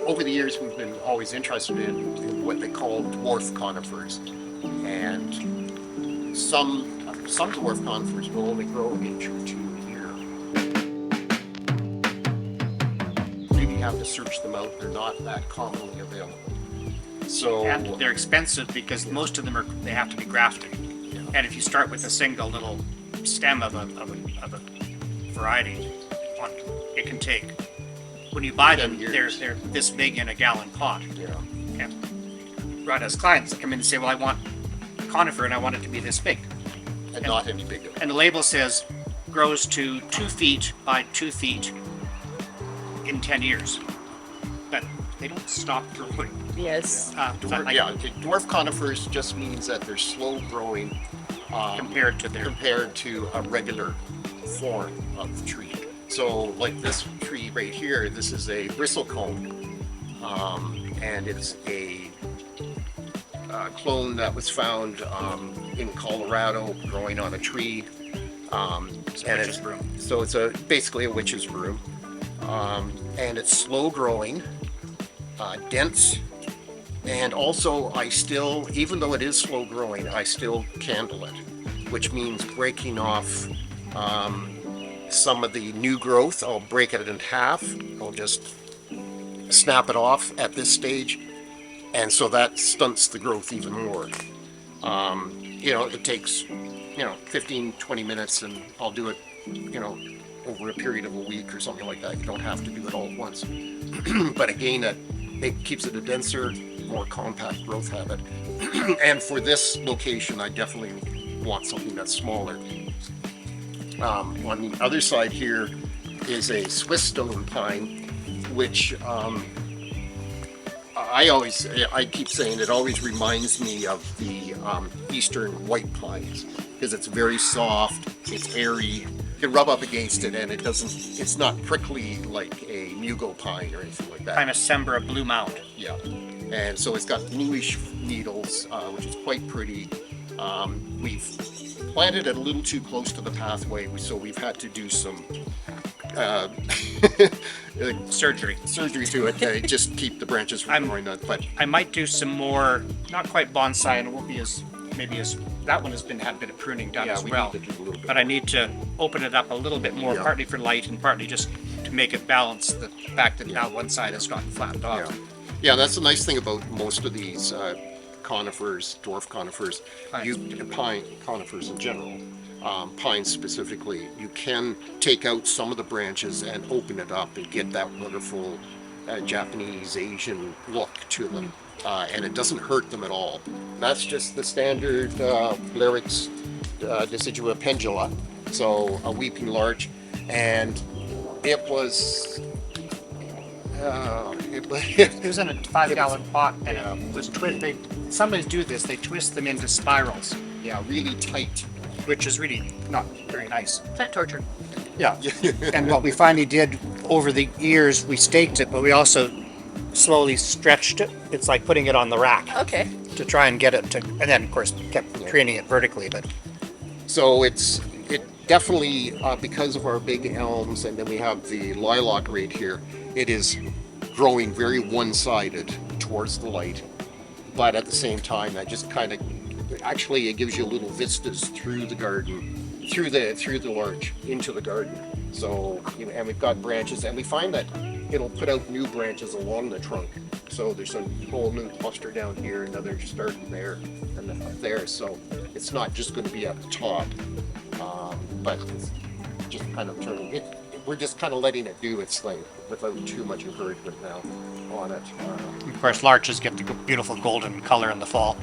over the years, we've been always interested in what they call dwarf conifers, and some dwarf conifers will only grow an inch or two a year. You really have to search them out; they're not that commonly available. So And they're expensive because most of them they have to be grafted. yeah. And if you start with a single little stem of a variety, it can take. When you buy them, 10 they're years. this big in a gallon pot. Yeah. And right as clients that come in and say, "Well, I want conifer and I want it to be this big," And not any bigger. and the label says grows to 2 feet by 2 feet in 10 years, but they don't stop growing. Yes. Dwarf conifers just means that they're slow growing Compared to their compared to a regular form of tree. So, like this tree right here, this is a bristlecone, and it's a clone that was found in Colorado growing on a tree. it's a witch's broom. So it's basically a witch's broom, and it's slow growing, dense, and also even though it is slow growing, I still candle it, which means breaking off some of the new growth. I'll break it in half. I'll just snap it off at this stage, and so that stunts the growth even more. It takes 15, 20 minutes, and I'll do it over a period of a week or something like that. You don't have to do it all at once. But again, it keeps it a denser, more compact growth habit. And for this location, I definitely want something that's smaller. On the other side here is a Swiss stone pine, which I keep saying it always reminds me of the eastern white pines, because it's very soft, it's airy. You can rub up against it and it's not prickly like a mugo pine or anything like that. Kind of Sembra Blue Mound. Yeah, and so it's got bluish needles, which is quite pretty. We've planted it a little too close to the pathway, so we've had to do some Surgery. surgery to it to just keep the branches from growing that. But I might do some more, not quite bonsai, and it won't be as that one had a bit of pruning done as we well. need to do a little bit. But I need to open it up a little bit more, Yeah. partly for light and partly just to make it balance the fact that now one side has gotten flattened off. Yeah, that's the nice thing about most of these conifers, dwarf conifers, pine conifers in general, pines specifically. You can take out some of the branches and open it up and get that wonderful Japanese, Asian look to them, and it doesn't hurt them at all. That's just the standard Larix decidua pendula, so a weeping larch, and it was. It was in a 5-gallon pot, and it was twisted. Somebody's do this. They twist them into spirals, Yeah, really tight. which is really not very nice. Plant torture. Yeah. And what we finally did over the years, we staked it, but we also slowly stretched it. It's like putting it on the rack Okay. to try and get it to, and then of course kept training it vertically. But So it definitely, because of our big elms, and then we have the lilac right here, it is growing very one-sided towards the light. But at the same time, that just kind of, actually it gives you little vistas through the garden, through the larch into the garden. So, and we've got branches, and we find that it'll put out new branches along the trunk. So there's a whole new cluster down here, another starting there, and then up there. So it's not just going to be at the top, but it's just kind of turning it. We're just kind of letting it do its thing without too much encouragement now on it. of course, larches get the beautiful golden color in the fall.